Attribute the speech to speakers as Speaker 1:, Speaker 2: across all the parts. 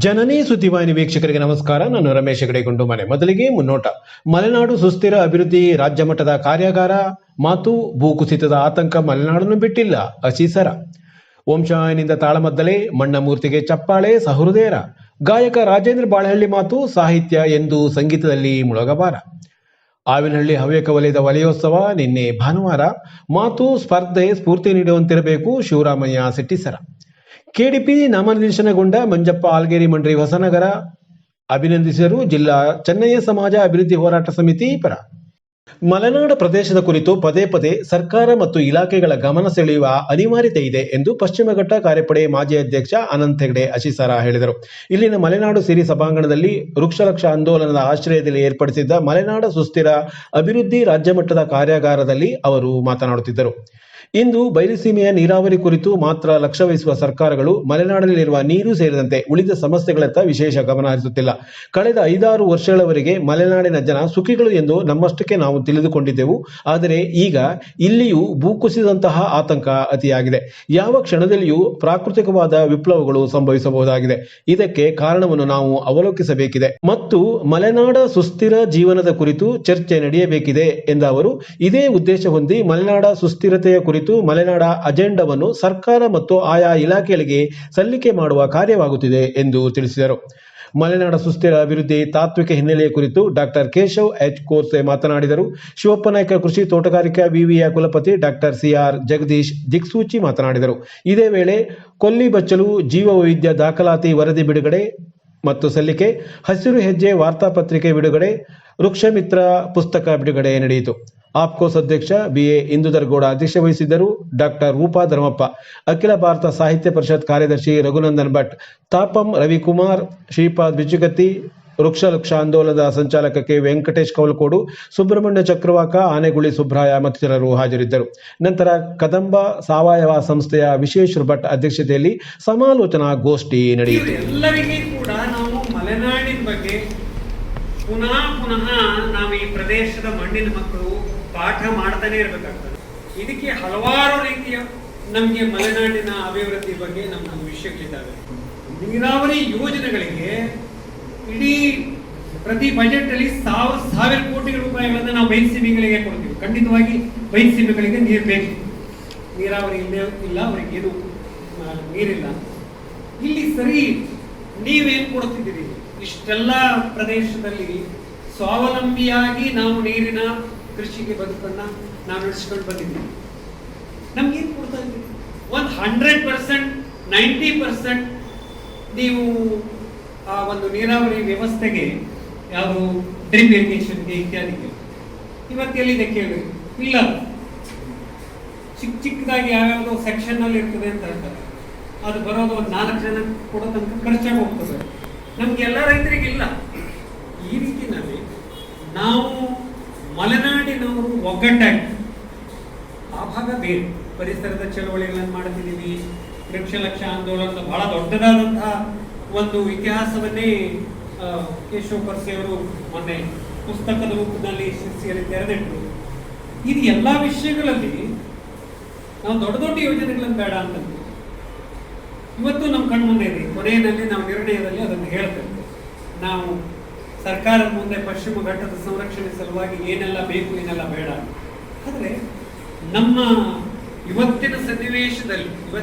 Speaker 1: ಜನನಿ ಸುದ್ದಿವಾಹಿನಿ ವೀಕ್ಷಕರಿಗೆ ನಮಸ್ಕಾರ. ನಾನು ರಮೇಶ್ ಹೆಗಡೆಗೊಂಡು ಮನೆ. ಮೊದಲಿಗೆ ಮುನ್ನೋಟ. ಮಲೆನಾಡು ಸುಸ್ಥಿರ ಅಭಿವೃದ್ಧಿ ರಾಜ್ಯ ಮಟ್ಟದ ಕಾರ್ಯಾಗಾರ ಮಾತು. ಭೂಕುಸಿತದ ಆತಂಕ ಮಲೆನಾಡನ್ನು ಬಿಟ್ಟಿಲ್ಲ. ಅಶೀಸರ ವಂಶಾಯನಿಂದ ತಾಳಮದ್ದಲೆ, ಮಣ್ಣಮೂರ್ತಿಗೆ ಚಪ್ಪಾಳೆ, ಸಹೃದಯರ ಗಾಯಕ ರಾಜೇಂದ್ರ ಬಾಳಹಳ್ಳಿ ಮಾತು. ಸಾಹಿತ್ಯ ಎಂದು ಸಂಗೀತದಲ್ಲಿ ಮುಳುಗಬಾರ. ಆವಿನಹಳ್ಳಿ ಹವ್ಯಕ ವಲಯದ ವಲಯೋತ್ಸವ ನಿನ್ನೆ ಭಾನುವಾರ. ಮಾತು ಸ್ಪರ್ಧೆ ಸ್ಫೂರ್ತಿ ನೀಡುವಂತಿರಬೇಕು. ಶಿವರಾಮಯ್ಯ ಸೆಟ್ಟಿಸರ. ಕೆಡಿಪಿ ನಾಮನಿರ್ದೇಶನಗೊಂಡ ಮಂಜಪ್ಪ ಆಲ್ಗೇರಿ ಮಂಡ್ರಿ ಹೊಸನಗರ ಅಭಿನಂದಿಸಿದರು. ಜಿಲ್ಲಾ ಚೆನ್ನಯ್ಯ ಸಮಾಜ ಅಭಿವೃದ್ಧಿ ಹೋರಾಟ ಸಮಿತಿ ಪರ. ಮಲೆನಾಡ ಪ್ರದೇಶದ ಕುರಿತು ಪದೇ ಪದೇ ಸರ್ಕಾರ ಮತ್ತು ಇಲಾಖೆಗಳ ಗಮನ ಸೆಳೆಯುವ ಅನಿವಾರ್ಯತೆ ಇದೆ ಎಂದು ಪಶ್ಚಿಮ ಘಟ್ಟ ಕಾರ್ಯಪಡೆ ಮಾಜಿ ಅಧ್ಯಕ್ಷ ಅನಂತ್ ಹೆಗಡೆ ಅಶೀಸರ ಹೇಳಿದರು. ಇಲ್ಲಿನ ಮಲೆನಾಡು ಸಿರಿ ಸಭಾಂಗಣದಲ್ಲಿ ವೃಕ್ಷಲಕ್ಷ ಆಂದೋಲನದ ಆಶ್ರಯದಲ್ಲಿ ಏರ್ಪಡಿಸಿದ್ದ ಮಲೆನಾಡ ಸುಸ್ಥಿರ ಅಭಿವೃದ್ಧಿ ರಾಜ್ಯ ಮಟ್ಟದ ಕಾರ್ಯಾಗಾರದಲ್ಲಿ ಅವರು ಮಾತನಾಡುತ್ತಿದ್ದರು. ಇಂದು ಬಯಲುಸೀಮೆಯ ನೀರಾವರಿ ಕುರಿತು ಮಾತ್ರ ಲಕ್ಷ್ಯ ವಹಿಸುವ ಸರ್ಕಾರಗಳು ಮಲೆನಾಡಿನಲ್ಲಿರುವ ನೀರು ಸೇರಿದಂತೆ ಉಳಿದ ಸಮಸ್ಯೆಗಳತ್ತ ವಿಶೇಷ ಗಮನ ಹರಿಸುತ್ತಿಲ್ಲ. ಕಳೆದ 5-6 ವರ್ಷಗಳವರೆಗೆ ಮಲೆನಾಡಿನ ಜನ ಸುಖಿಗಳು ಎಂದು ನಮ್ಮಷ್ಟಕ್ಕೆ ನಾವು ತಿಳಿದುಕೊಂಡಿದ್ದೆವು. ಆದರೆ ಈಗ ಇಲ್ಲಿಯೂ ಭೂಕುಸಿದಂತಹ ಆತಂಕ ಅತಿಯಾಗಿದೆ. ಯಾವ ಕ್ಷಣದಲ್ಲಿಯೂ ಪ್ರಾಕೃತಿಕವಾದ ವಿಪ್ಲವಗಳು ಸಂಭವಿಸಬಹುದಾಗಿದೆ. ಇದಕ್ಕೆ ಕಾರಣವನ್ನು ನಾವು ಅವಲೋಕಿಸಬೇಕಿದೆ ಮತ್ತು ಮಲೆನಾಡ ಸುಸ್ಥಿರ ಜೀವನದ ಕುರಿತು ಚರ್ಚೆ ನಡೆಯಬೇಕಿದೆ ಎಂದ ಅವರು, ಇದೇ ಉದ್ದೇಶ ಹೊಂದಿ ಮಲೆನಾಡ ಸುಸ್ಥಿರತೆಯ ಕುರಿತು ಮಲೆನಾಡ ಅಜೆಂಡಾವನ್ನು ಸರ್ಕಾರ ಮತ್ತು ಆಯಾ ಇಲಾಖೆಗಳಿಗೆ ಸಲ್ಲಿಕೆ ಮಾಡುವ ಕಾರ್ಯವಾಗುತ್ತಿದೆ ಎಂದು ತಿಳಿಸಿದರು. ಮಲೆನಾಡ ಸುಸ್ಥಿರ ಅಭಿವೃದ್ಧಿ ತಾತ್ವಿಕ ಹಿನ್ನೆಲೆಯ ಕುರಿತು ಡಾಕ್ಟರ್ ಕೇಶವ್ ಎಚ್ ಕೋರ್ಸೆ ಮಾತನಾಡಿದರು. ಶಿವಪ್ಪನಾಯ್ಕ ಕೃಷಿ ತೋಟಗಾರಿಕಾ ವಿವಿಯ ಕುಲಪತಿ ಡಾಕ್ಟರ್ ಸಿಆರ್ ಜಗದೀಶ್ ದಿಕ್ಸೂಚಿ ಮಾತನಾಡಿದರು. ಇದೇ ವೇಳೆ ಕೊಲ್ಲಿ ಬಚ್ಚಲು ಜೀವ ವೈವಿಧ್ಯ ದಾಖಲಾತಿ ವರದಿ ಬಿಡುಗಡೆ ಮತ್ತು ಸಲ್ಲಿಕೆ, ಹಸಿರು ಹೆಜ್ಜೆ ವಾರ್ತಾಪತ್ರಿಕೆ ಬಿಡುಗಡೆ, ವೃಕ್ಷಮಿತ್ರ ಪುಸ್ತಕ ಬಿಡುಗಡೆ ನಡೆಯಿತು. ಆಪ್ಕೋಸ್ ಅಧ್ಯಕ್ಷ ಬಿಎ ಇಂದುಧರ್ಗೌಡ ಅಧ್ಯಕ್ಷತೆ ವಹಿಸಿದ್ದರು. ಡಾಕ್ಟರ್ ರೂಪಾ ಧರ್ಮಪ್ಪ, ಅಖಿಲ ಭಾರತ ಸಾಹಿತ್ಯ ಪರಿಷತ್ ಕಾರ್ಯದರ್ಶಿ ರಘುನಂದನ್ ಭಟ್, ತಾಪಂ ರವಿಕುಮಾರ್, ಶ್ರೀಪಾದ್ ಬಿಚ್ಚುಗತ್ತಿ, ವೃಕ್ಷಲಕ್ಷ ಆಂದೋಲನದ ಸಂಚಾಲಕ ಕೆ ವೆಂಕಟೇಶ್ ಕವಲಕೋಡು, ಸುಬ್ರಹ್ಮಣ್ಯ ಚಕ್ರವಾಕ, ಆನೆಗುಳಿ ಸುಬ್ರಾಯ ಮತ್ತಿತರರು ಹಾಜರಿದ್ದರು. ನಂತರ ಕದಂಬ ಸಾವಯವ ಸಂಸ್ಥೆಯ ವಿಶ್ವೇಶ್ವರ ಭಟ್ ಅಧ್ಯಕ್ಷತೆಯಲ್ಲಿ ಸಮಾಲೋಚನಾ ಗೋಷ್ಠಿ ನಡೆಯಿತು.
Speaker 2: ಎಲ್ಲರಿಗೂ ಕೂಡ ನಾವು ಮಲೆನಾಡಿನ ಬಗ್ಗೆ ಪುನಃ ನಾವು ಈ ಪ್ರದೇಶದ ಮಣ್ಣಿನ ಮಕ್ಕಳು ಪಾಠ ಮಾಡ್ತಾನೆ ಇರಬೇಕಾಗ್ತದೆ. ಇದಕ್ಕೆ ಹಲವಾರು ರೀತಿಯ ನಮಗೆ ಮಲೆನಾಡಿನ ಅಭಿವೃದ್ಧಿ ಬಗ್ಗೆ ನಮ್ಮ ವಿಷಯಗಳಿದ್ದಾವೆ. ನೀರಾವರಿ ಯೋಜನೆಗಳಿಗೆ ಇಡೀ ಪ್ರತಿ ಬಜೆಟ್ ಅಲ್ಲಿ ಸಾವಿರ ಕೋಟಿ ರೂಪಾಯಿಗಳನ್ನ ನಾವು ಬಯಲುಸೀಮೆಗಳಿಗೆ ಕೊಡ್ತೀವಿ. ಖಂಡಿತವಾಗಿ ಬಯಲುಸೀಮೆಗಳಿಗೆ ನೀರು ಬೇಕು. ನೀರಾವರಿ ಇಲ್ಲ, ಅವರಿಗೆ ಏನು ನೀರಿಲ್ಲ. ಇಲ್ಲಿ ಸರಿ ನೀವೇನ್ ಕೊಡ್ತಿದ್ದೀರಿ? ಇಷ್ಟೆಲ್ಲ ಪ್ರದೇಶದಲ್ಲಿ ಸ್ವಾವಲಂಬಿಯಾಗಿ ನಾವು ನೀರಿನ ಕೃಷಿಗೆ ಬದುಕನ್ನ ನಾವು ನಡೆಸ್ಕೊಂಡು ಬಂದಿದ್ದೀವಿ. ನಮ್ಗೇನು ಕೊಡ್ತಾ ಇದ್ದೀವಿ? 100%, 90% ನೀವು ಆ ಒಂದು ನೀರಾವರಿ ವ್ಯವಸ್ಥೆಗೆ, ಯಾವುದು ಡ್ರಿಪ್ ಇರಿಗೇಷನ್ಗೆ ಇತ್ಯಾದಿಗೆ ಇವತ್ತು ಎಲ್ಲಿದೆ ಕೇಳಿ? ಇಲ್ಲ. ಚಿಕ್ಕದಾಗಿ ಯಾವ್ಯಾವುದೋ ಸೆಕ್ಷನ್ ಅಲ್ಲಿ ಇರ್ತದೆ ಅಂತ ಹೇಳ್ತಾರೆ. ಅದು ಬರೋದು ಒಂದು 4 ಜನ ಕೊಡೋ ತನಕ ಖರ್ಚಾಗಿ ಹೋಗ್ತದೆ. ನಮ್ಗೆ ಎಲ್ಲ ರೈತರಿಗೆ ಇಲ್ಲ. ಈ ರೀತಿಯಲ್ಲಿ ನಾವು ಮಲೆನಾಡಿನವರು ಒಗ್ಗಟ್ಟಾಗಿ ಆ ಭಾಗ ಬೇರೆ ಪರಿಸರದ ಚಳವಳಿಗಳನ್ನು ಮಾಡ್ತಿದ್ದೀವಿ. ವೃಕ್ಷಲಕ್ಷ ಆಂದೋಲನದ ಬಹಳ ದೊಡ್ಡದಾದಂತಹ ಒಂದು ಇತಿಹಾಸವನ್ನೇ ಕೇಶವ್ ಪರ್ಸೆ ಅವರು ಮೊನ್ನೆ ಪುಸ್ತಕದ ರೂಪದಲ್ಲಿ ಶಿರ್ಸಿಯಲ್ಲಿ ತೆರೆದಿಟ್ಟರು. ಇದು ಎಲ್ಲ ವಿಷಯಗಳಲ್ಲಿ ನಾವು ದೊಡ್ಡ ದೊಡ್ಡ ಯೋಜನೆಗಳನ್ನು ಬೇಡ ಅಂತಂದ್ವಿ. ಇವತ್ತು ನಮ್ಮ ಕಣ್ಮುಂದೆ ಇದೆ. ಕೊನೆಯಲ್ಲಿ ನಾವು ನಿರ್ಣಯದಲ್ಲಿ ಅದನ್ನು ಹೇಳ್ತೇವೆ. ನಾವು ಸರ್ಕಾರದ ಮುಂದೆ ಪಶ್ಚಿಮ ಘಟ್ಟದ ಸಂರಕ್ಷಣೆ ಸಲುವಾಗಿ ಏನೆಲ್ಲ ಬೇಕು, ಏನೆಲ್ಲ ಬೇಡ. ಆದರೆ ನಮ್ಮ ಇವತ್ತಿನ ಸನ್ನಿವೇಶ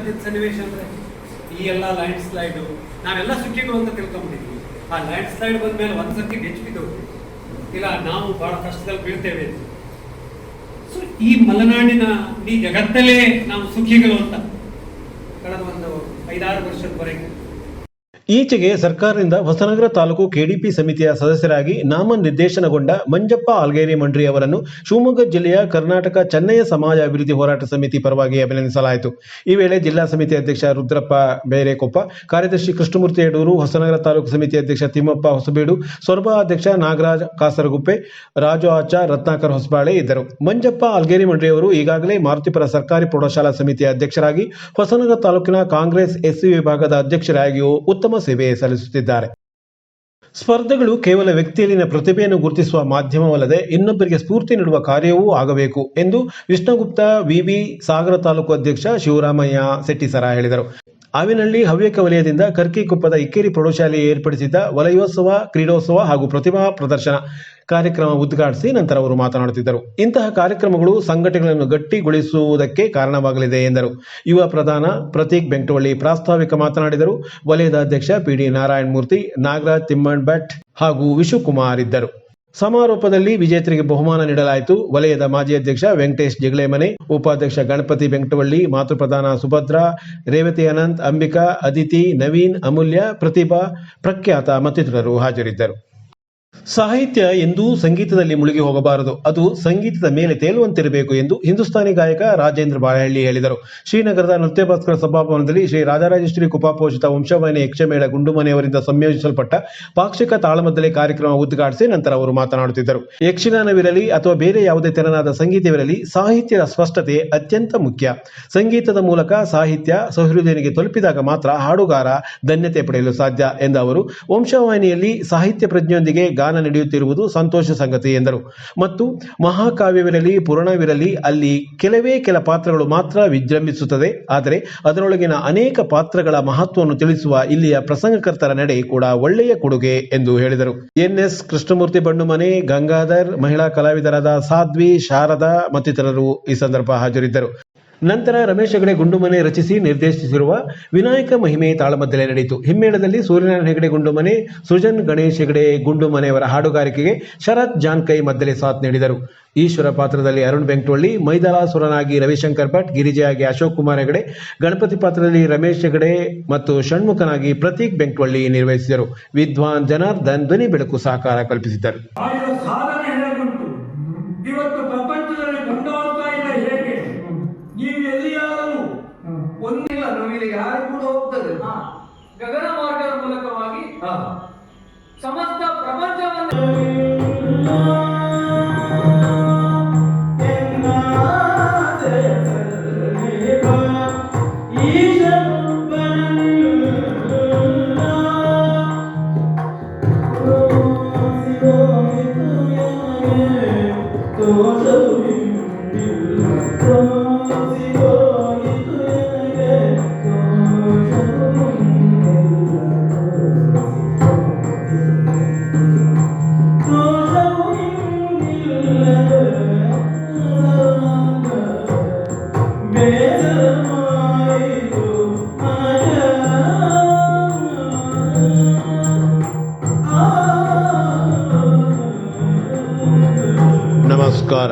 Speaker 2: ಅಂದ್ರೆ ಈ ಎಲ್ಲ ಲ್ಯಾಂಡ್ ಸ್ಲೈಡು, ನಾವೆಲ್ಲ ಸುಖಿಗಳು ಅಂತ ತಿಳ್ಕೊಂಡ್ಬಿಟ್ಟಿದ್ವಿ. ಆ ಲ್ಯಾಂಡ್ ಸ್ಲೈಡ್ ಬಂದ್ಮೇಲೆ ಒಂದ್ಸತಿ ಬೆಚ್ಚಿಬಿದ್ದೋದು ಇಲ್ಲ, ನಾವು ಬಹಳ ಕಷ್ಟದಲ್ಲಿ ಬೀಳ್ತೇವೆ. ಸೊ ಈ ಮಲೆನಾಡಿನ ಈ ಜಗತ್ತಲ್ಲೇ ನಾವು ಸುಖಿಗಳು ಅಂತ ಕಳೆದ ಒಂದು 5-6 ವರ್ಷದವರೆಗೆ.
Speaker 1: ಈಚೆಗೆ ಸರ್ಕಾರದಿಂದ ಹೊಸನಗರ ತಾಲೂಕು ಕೆಡಿಪಿ ಸಮಿತಿಯ ಸದಸ್ಯರಾಗಿ ನಾಮನಿರ್ದೇಶನಗೊಂಡ ಮಂಜಪ್ಪ ಆಲ್ಗೇರಿ ಮಂಡ್ರಿ ಅವರನ್ನು ಶಿವಮೊಗ್ಗ ಜಿಲ್ಲೆಯ ಕರ್ನಾಟಕ ಚೆನ್ನಯ್ಯ ಸಮಾಜ ಅಭಿವೃದ್ಧಿ ಹೋರಾಟ ಸಮಿತಿ ಪರವಾಗಿ ಅಭಿನಂದಿಸಲಾಯಿತು. ಈ ವೇಳೆ ಜಿಲ್ಲಾ ಸಮಿತಿ ಅಧ್ಯಕ್ಷ ರುದ್ರಪ್ಪ ಬೇರೆಕೊಪ್ಪ, ಕಾರ್ಯದರ್ಶಿ ಕೃಷ್ಣಮೂರ್ತಿ ಯಡೂರು, ಹೊಸನಗರ ತಾಲೂಕು ಸಮಿತಿ ಅಧ್ಯಕ್ಷ ತಿಮ್ಮಪ್ಪ ಹೊಸಬೇಡು, ಸೊರಬ ಅಧ್ಯಕ್ಷ ನಾಗರಾಜ್ ಕಾಸರಗುಪ್ಪೆ, ರಾಜು ಆಚಾರ್, ರತ್ನಾಕರ್ ಹೊಸಬಾಳೆ ಇದ್ದರು. ಮಂಜಪ್ಪ ಆಲ್ಗೇರಿ ಮಂಡ್ರಿ ಅವರು ಈಗಾಗಲೇ ಮಾರುತಿಪುರ ಸರ್ಕಾರಿ ಪ್ರೌಢಶಾಲಾ ಸಮಿತಿಯ ಅಧ್ಯಕ್ಷರಾಗಿ, ಹೊಸನಗರ ತಾಲೂಕಿನ ಕಾಂಗ್ರೆಸ್ ಎಸ್ಸಿ ವಿಭಾಗದ ಅಧ್ಯಕ್ಷರಾಗಿಯೂ ಉತ್ತಮ ಸೇವೆ ಸಲ್ಲಿಸುತ್ತಿದ್ದಾರೆ. ಸ್ಪರ್ಧೆಗಳು ಕೇವಲ ವ್ಯಕ್ತಿಯಲ್ಲಿನ ಪ್ರತಿಭೆಯನ್ನು ಗುರುತಿಸುವ ಮಾಧ್ಯಮವಲ್ಲದೆ ಇನ್ನೊಬ್ಬರಿಗೆ ಸ್ಫೂರ್ತಿ ನೀಡುವ ಕಾರ್ಯವೂ ಆಗಬೇಕು ಎಂದು ವಿಷ್ಣುಗುಪ್ತ ವಿವಿ ಸಾಗರ ತಾಲೂಕು ಅಧ್ಯಕ್ಷ ಶಿವರಾಮಯ್ಯ ಸೆಟ್ಟಿಸರ ಹೇಳಿದರು. ಆವಿನಹಳ್ಳಿ ಹವ್ಯಕ ವಲಯದಿಂದ ಕರ್ಕಿಕೊಪ್ಪದ ಇಕ್ಕೇರಿ ಪ್ರೌಢಶಾಲೆಗೆ ಏರ್ಪಡಿಸಿದ್ದ ವಲಯೋತ್ಸವ, ಕ್ರೀಡೋತ್ಸವ ಹಾಗೂ ಪ್ರತಿಭಾ ಪ್ರದರ್ಶನ ಕಾರ್ಯಕ್ರಮ ಉದ್ಘಾಟಿಸಿ ನಂತರ ಅವರು ಮಾತನಾಡುತ್ತಿದ್ದರು. ಇಂತಹ ಕಾರ್ಯಕ್ರಮಗಳು ಸಂಘಟನೆಗಳನ್ನು ಗಟ್ಟಿಗೊಳಿಸುವುದಕ್ಕೆ ಕಾರಣವಾಗಲಿದೆ ಎಂದರು. ಯುವ ಪ್ರಧಾನ ಪ್ರತೀಕ್ ಬೆಂಕಟವಳ್ಳಿ ಪ್ರಾಸ್ತಾವಿಕ ಮಾತನಾಡಿದರು. ವಲಯದ ಅಧ್ಯಕ್ಷ ಪಿಡಿ ನಾರಾಯಣಮೂರ್ತಿ, ನಾಗರಾಜ್ ತಿಮ್ಮಣ್ಭಟ್ ಹಾಗೂ ವಿಶುಕುಮಾರ್ ಇದ್ದರು. ಸಮಾರೋಪದಲ್ಲಿ ವಿಜೇತರಿಗೆ ಬಹುಮಾನ ನೀಡಲಾಯಿತು. ವಲಯದ ಮಾಜಿ ಅಧ್ಯಕ್ಷ ವೆಂಕಟೇಶ್ ಜಗಳೇಮನೆ, ಉಪಾಧ್ಯಕ್ಷ ಗಣಪತಿ ಬೆಂಕಟವಳ್ಳಿ, ಮಾತೃಪ್ರಧಾನ ಸುಭದ್ರಾ, ರೇವತಿ ಅನಂತ್, ಅಂಬಿಕಾ, ಅದಿತಿ, ನವೀನ್, ಅಮೂಲ್ಯ, ಪ್ರತಿಭಾ, ಪ್ರಖ್ಯಾತ ಮತ್ತಿತರರು ಹಾಜರಿದ್ದರು. ಸಾಹಿತ್ಯ ಎಂದೂ ಸಂಗೀತದಲ್ಲಿ ಮುಳುಗಿ ಹೋಗಬಾರದು, ಅದು ಸಂಗೀತದ ಮೇಲೆ ತೇಲುವಂತಿರಬೇಕು ಎಂದು ಹಿಂದೂಸ್ತಾನಿ ಗಾಯಕ ರಾಜೇಂದ್ರ ಬಾಳಹಳ್ಳಿ ಹೇಳಿದರು. ಶ್ರೀನಗರದ ನೃತ್ಯ ಭಾಸ್ಕರ ಸಭಾಭವನದಲ್ಲಿ ಶ್ರೀ ರಾಜರಾಜೇಶ್ವರಿ ಕೃಪಾಪೋಷಿತ ವಂಶವಾಹಿನಿ ಯಕ್ಷಮೇಳ ಗುಂಡುಮನೆಯವರಿಂದ ಸಂಯೋಜಿಸಲ್ಪಟ್ಟ ಪಾಕ್ಷಿಕ ತಾಳಮದ್ದಲೆ ಕಾರ್ಯಕ್ರಮ ಉದ್ಘಾಟಿಸಿ ನಂತರ ಅವರು ಮಾತನಾಡುತ್ತಿದ್ದರು. ಯಕ್ಷಗಾನವಿರಲಿ ಅಥವಾ ಬೇರೆ ಯಾವುದೇ ತೆರನಾದ ಸಂಗೀತವಿರಲಿ, ಸಾಹಿತ್ಯದ ಸ್ಪಷ್ಟತೆ ಅತ್ಯಂತ ಮುಖ್ಯ. ಸಂಗೀತದ ಮೂಲಕ ಸಾಹಿತ್ಯ ಸಹೃದಯನಿಗೆ ತಲುಪಿದಾಗ ಮಾತ್ರ ಹಾಡುಗಾರ ಧನ್ಯತೆ ಪಡೆಯಲು ಸಾಧ್ಯ ಎಂದ ಅವರು, ವಂಶವಾಹಿನಿಯಲ್ಲಿ ಸಾಹಿತ್ಯ ಪ್ರಜ್ಞೆಯೊಂದಿಗೆ ಗಾನ ನಡೆಯುತ್ತಿರುವುದು ಸಂತೋಷ ಸಂಗತಿ ಎಂದರು. ಮತ್ತು ಮಹಾಕಾವ್ಯವಿರಲಿ, ಪುರಾಣವಿರಲಿ, ಅಲ್ಲಿ ಕೆಲ ಪಾತ್ರಗಳು ಮಾತ್ರ ವಿಜೃಂಭಿಸುತ್ತದೆ. ಆದರೆ ಅದರೊಳಗಿನ ಅನೇಕ ಪಾತ್ರಗಳ ಮಹತ್ವವನ್ನು ತಿಳಿಸುವ ಇಲ್ಲಿಯ ಪ್ರಸಂಗಕರ್ತರ ನಡೆ ಕೂಡ ಒಳ್ಳೆಯ ಕೊಡುಗೆ ಎಂದು ಹೇಳಿದರು. ಎನ್ಎಸ್ ಕೃಷ್ಣಮೂರ್ತಿ ಬಂಡುಮನೆ, ಗಂಗಾಧರ್, ಮಹಿಳಾ ಕಲಾವಿದರಾದ ಸಾಧ್ವಿ, ಶಾರದಾ ಮತ್ತಿತರರು ಈ ಸಂದರ್ಭ ಹಾಜರಿದ್ದರು. ನಂತರ ರಮೇಶ್ ಹೆಗಡೆ ಗುಂಡುಮನೆ ರಚಿಸಿ ನಿರ್ದೇಶಿಸಿರುವ ವಿನಾಯಕ ಮಹಿಮೆ ತಾಳಮದ್ದಲೆ ನಡೆಯಿತು. ಹಿಮ್ಮೇಳದಲ್ಲಿ ಸೂರ್ಯನಾರಾಯಣ ಹೆಗಡೆ ಗುಂಡುಮನೆ, ಸೃಜನ್ ಗಣೇಶ್ ಹೆಗಡೆ ಗುಂಡುಮನೆಯವರ ಹಾಡುಗಾರಿಕೆಗೆ ಶರತ್ ಜಾನ್ಕೈ ಮದ್ದಲೆ ಸಾಥ್ ನೀಡಿದರು. ಈಶ್ವರ ಪಾತ್ರದಲ್ಲಿ ಅರುಣ್ ಬೆಂಕಟವಳ್ಳಿ, ಮೈದಲಾಸುರನಾಗಿ ರವಿಶಂಕರ್ ಭಟ್, ಗಿರಿಜೆಯಾಗಿ ಅಶೋಕ್ ಕುಮಾರ್ ಹೆಗಡೆ, ಗಣಪತಿ ಪಾತ್ರದಲ್ಲಿ ರಮೇಶ್ ಹೆಗಡೆ ಮತ್ತು ಷಣ್ಮುಖನಾಗಿ ಪ್ರತೀಕ್ ಬೆಂಕಟವಳ್ಳಿ ನಿರ್ವಹಿಸಿದರು. ವಿದ್ವಾನ್ ಜನಾರ್ದನ್ ಧ್ವನಿ ಬೆಳಕು ಸಹಕಾರ ಕಲ್ಪಿಸಿದ್ದರು.
Speaker 3: ಇವತ್ತು ಪ್ರಪಂಚದಲ್ಲಿ ಕೊಂಡೋಗ್ತಾ ಇಲ್ಲ. ಹೇಗೆ ನೀವು ಎಲ್ಲಿಯಾದರೂ ಒಂದಿಲ್ಲ, ನಮಗೆ ಯಾರು ಕೂಡ ಹೋಗ್ತದೆ ಗಗನ ಮಾರ್ಗದ ಮೂಲಕವಾಗಿ ಸಮಸ್ತ ಪ್ರಪಂಚವನ್ನು
Speaker 1: ನಮಸ್ಕಾರ.